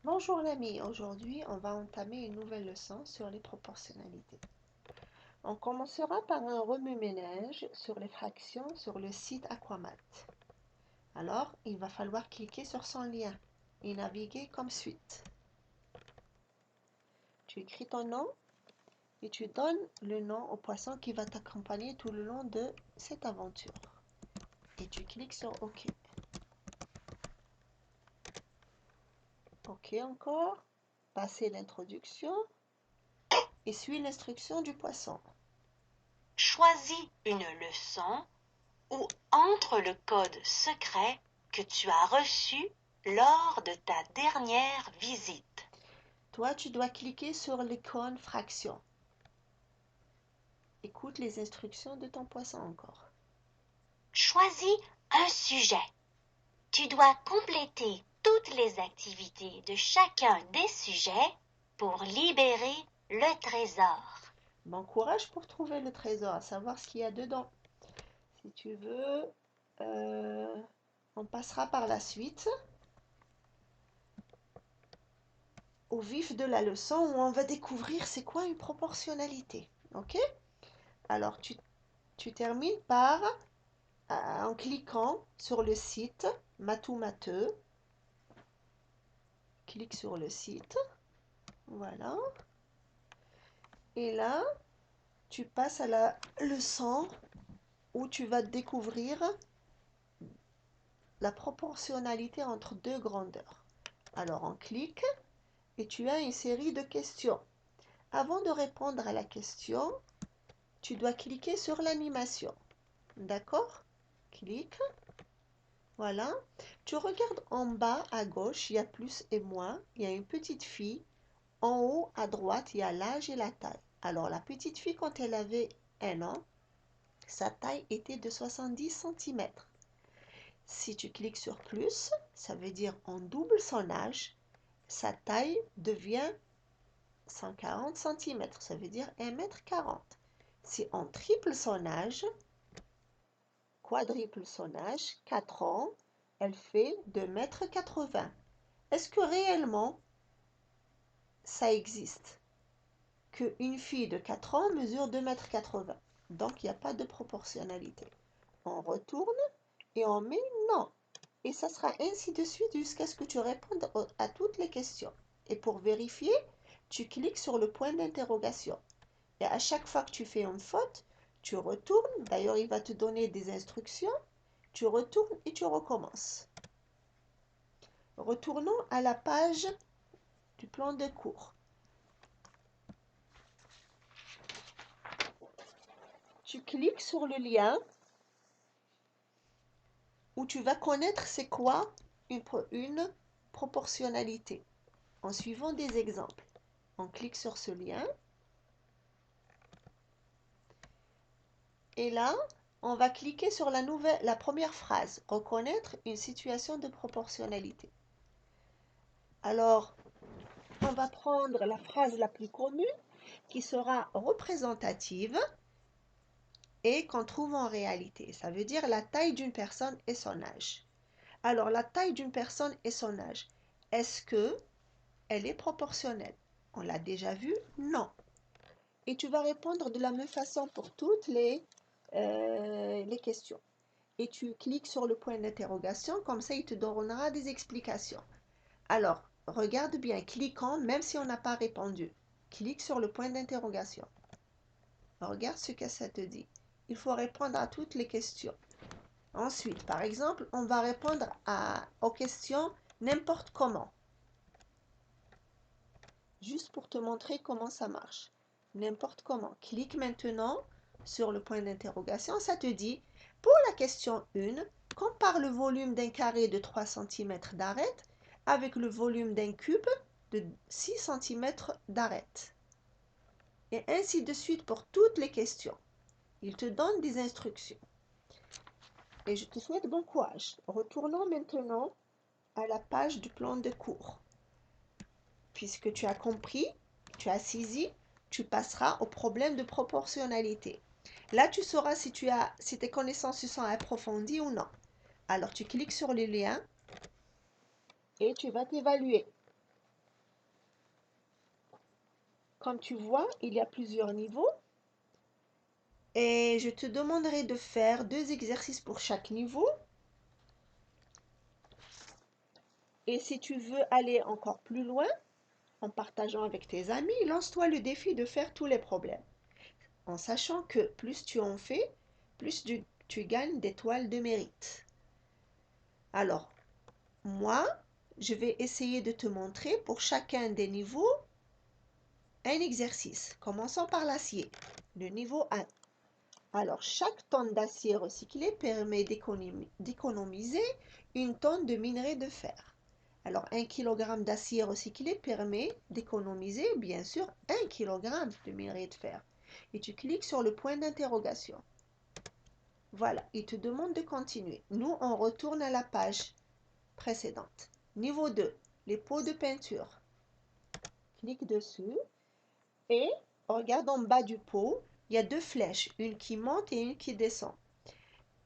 Bonjour l'ami, aujourd'hui on va entamer une nouvelle leçon sur les proportionnalités. On commencera par un remue-ménage sur les fractions sur le site Aquamat. Alors, il va falloir cliquer sur son lien et naviguer comme suite. Tu écris ton nom et tu donnes le nom au poisson qui va t'accompagner tout le long de cette aventure. Et tu cliques sur OK. OK encore. Passer l'introduction et suis l'instruction du poisson. Choisis une leçon ou entre le code secret que tu as reçu lors de ta dernière visite. Toi, tu dois cliquer sur l'icône fraction. Écoute les instructions de ton poisson encore. Choisis un sujet. Tu dois compléter toutes les activités de chacun des sujets pour libérer le trésor. Bon courage pour trouver le trésor, à savoir ce qu'il y a dedans. Si tu veux, on passera par la suite au vif de la leçon où on va découvrir c'est quoi une proportionnalité. Ok? Alors tu termines par en cliquant sur le site Matou Mateux. Clique sur le site. Voilà. Et là, tu passes à la leçon où tu vas découvrir la proportionnalité entre deux grandeurs. Alors on clique et tu as une série de questions. Avant de répondre à la question, tu dois cliquer sur l'animation. D'accord? Clique. Voilà. Tu regardes en bas à gauche, il y a plus et moins. Il y a une petite fille. En haut à droite, il y a l'âge et la taille. Alors la petite fille, quand elle avait 1 an, sa taille était de 70 cm. Si tu cliques sur plus, ça veut dire on double son âge, sa taille devient 140 cm, ça veut dire 1,40 m. Si on triple son âge, quadruple son âge, 4 ans, elle fait 2,80 m. Est-ce que réellement ça existe qu'une fille de 4 ans mesure 2,80 m? Donc il n'y a pas de proportionnalité. On retourne et on met non. Et ça sera ainsi de suite jusqu'à ce que tu répondes à toutes les questions. Et pour vérifier, tu cliques sur le point d'interrogation. Et à chaque fois que tu fais une faute, tu retournes. D'ailleurs, il va te donner des instructions. Tu retournes et tu recommences. Retournons à la page du plan de cours. Tu cliques sur le lien où tu vas connaître c'est quoi une proportionnalité en suivant des exemples. On clique sur ce lien. Et là, on va cliquer sur la première phrase, reconnaître une situation de proportionnalité. Alors, on va prendre la phrase la plus commune qui sera représentative et qu'on trouve en réalité. Ça veut dire la taille d'une personne et son âge. Alors, la taille d'une personne et son âge, est-ce que elle est proportionnelle? On l'a déjà vu? Non. Et tu vas répondre de la même façon pour toutes les questions. Et tu cliques sur le point d'interrogation, comme ça il te donnera des explications. Alors, regarde bien, cliquant, même si on n'a pas répondu. Clique sur le point d'interrogation. Regarde ce que ça te dit. Il faut répondre à toutes les questions. Ensuite, par exemple, on va répondre aux questions n'importe comment. Juste pour te montrer comment ça marche. N'importe comment. Clique maintenant sur le point d'interrogation. Ça te dit, pour la question 1, compare le volume d'un carré de 3 cm d'arête avec le volume d'un cube de 6 cm d'arête. Et ainsi de suite pour toutes les questions. Il te donne des instructions. Et je te souhaite bon courage. Retournons maintenant à la page du plan de cours. Puisque tu as compris, tu as saisi, tu passeras au problème de proportionnalité. Là, tu sauras si tes connaissances sont approfondies ou non. Alors, tu cliques sur le lien et tu vas t'évaluer. Comme tu vois, il y a plusieurs niveaux et je te demanderai de faire 2 exercices pour chaque niveau. Et si tu veux aller encore plus loin, en partageant avec tes amis, lance-toi le défi de faire tous les problèmes, en sachant que plus tu en fais, plus tu gagnes d'étoiles de mérite. Alors, moi, je vais essayer de te montrer pour chacun des niveaux un exercice. Commençons par l'acier, le niveau 1. Alors, chaque tonne d'acier recyclé permet d'économiser une tonne de minerai de fer. Alors, 1 kg d'acier recyclé permet d'économiser, bien sûr, 1 kg de minerai de fer. Et tu cliques sur le point d'interrogation. Voilà, il te demande de continuer. Nous, on retourne à la page précédente. Niveau 2, les pots de peinture. Clique dessus et regarde en bas du pot, il y a 2 flèches, une qui monte et une qui descend.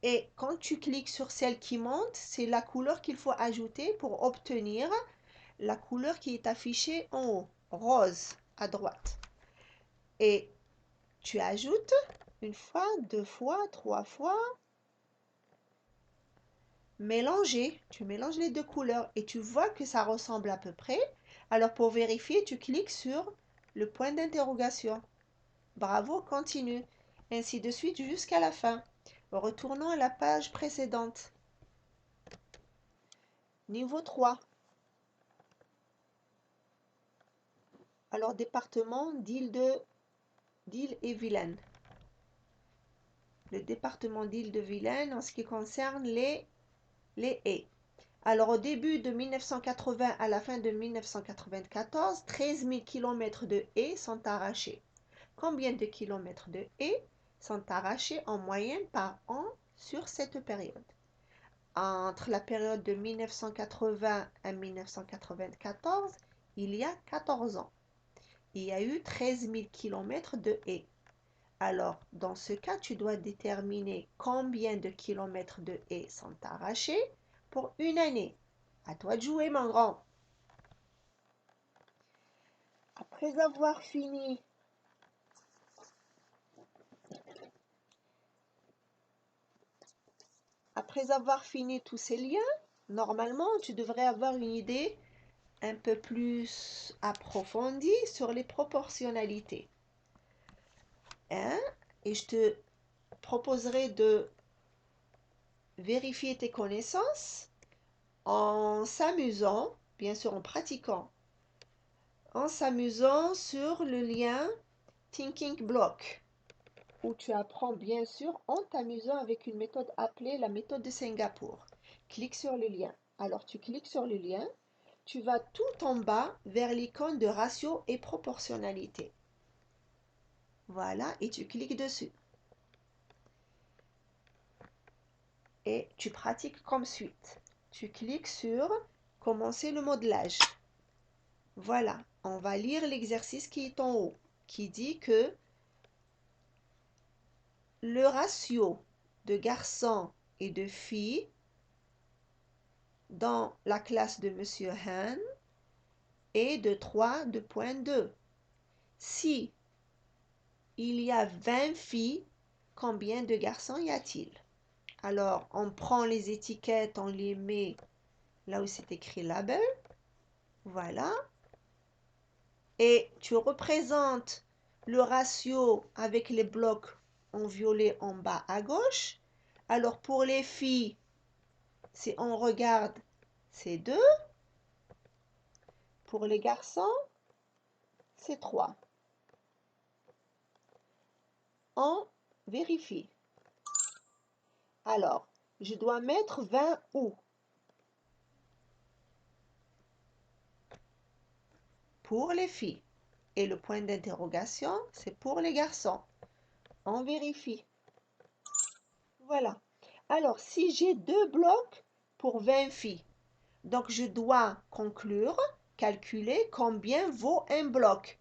Et quand tu cliques sur celle qui monte, c'est la couleur qu'il faut ajouter pour obtenir la couleur qui est affichée en haut, rose à droite. Et tu ajoutes une fois, 2 fois, 3 fois. Mélanger, tu mélanges les 2 couleurs et tu vois que ça ressemble à peu près. Alors pour vérifier, tu cliques sur le point d'interrogation. Bravo, continue. Ainsi de suite jusqu'à la fin. Retournons à la page précédente. Niveau 3. Alors, département d'Ille-et-Vilaine. Le département d'Ille-de-Vilaine en ce qui concerne les haies. Alors, au début de 1980 à la fin de 1994, 13 000 km de haies sont arrachés. Combien de kilomètres de haies sont arrachés en moyenne par an sur cette période? Entre la période de 1980 à 1994, il y a 14 ans. Il y a eu 13 000 km de haies. Alors, dans ce cas, tu dois déterminer combien de kilomètres de haies sont arrachés pour une année. À toi de jouer, mon grand. Après avoir fini tous ces liens, normalement, tu devrais avoir une idée un peu plus approfondie sur les proportionnalités. Hein? Et je te proposerai de vérifier tes connaissances en s'amusant, bien sûr en pratiquant, en s'amusant sur le lien Thinking Block, où tu apprends bien sûr en t'amusant avec une méthode appelée la méthode de Singapour. Clique sur le lien. Alors tu cliques sur le lien, tu vas tout en bas vers l'icône de ratio et proportionnalité. Voilà, et tu cliques dessus. Et tu pratiques comme suite. Tu cliques sur commencer le modelage. Voilà, on va lire l'exercice qui est en haut, qui dit que le ratio de garçons et de filles dans la classe de Monsieur Han est de 3,2. Si il y a 20 filles, combien de garçons y a-t-il? Alors, on prend les étiquettes, on les met là où c'est écrit label. Voilà. Et tu représentes le ratio avec les blocs en violet en bas à gauche. Alors pour les filles, si on regarde, c'est 2. Pour les garçons, c'est 3. On vérifie. Alors, je dois mettre 20 où? Pour les filles. Et le point d'interrogation, c'est pour les garçons. On vérifie. Voilà. Alors, si j'ai 2 blocs pour 20 filles, donc je dois conclure, calculer combien vaut un bloc.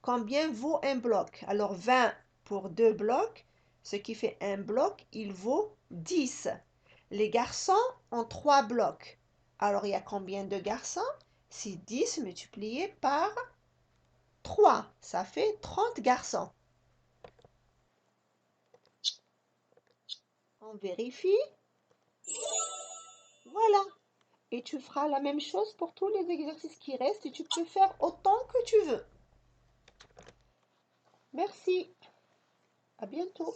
Combien vaut un bloc? Alors 20 pour 2 blocs, ce qui fait un bloc, il vaut 10. Les garçons ont 3 blocs. Alors il y a combien de garçons? C'est 10 multiplié par 3, ça fait 30 garçons. On vérifie. Voilà. Et tu feras la même chose pour tous les exercices qui restent et tu peux faire autant que tu veux. Merci. À bientôt.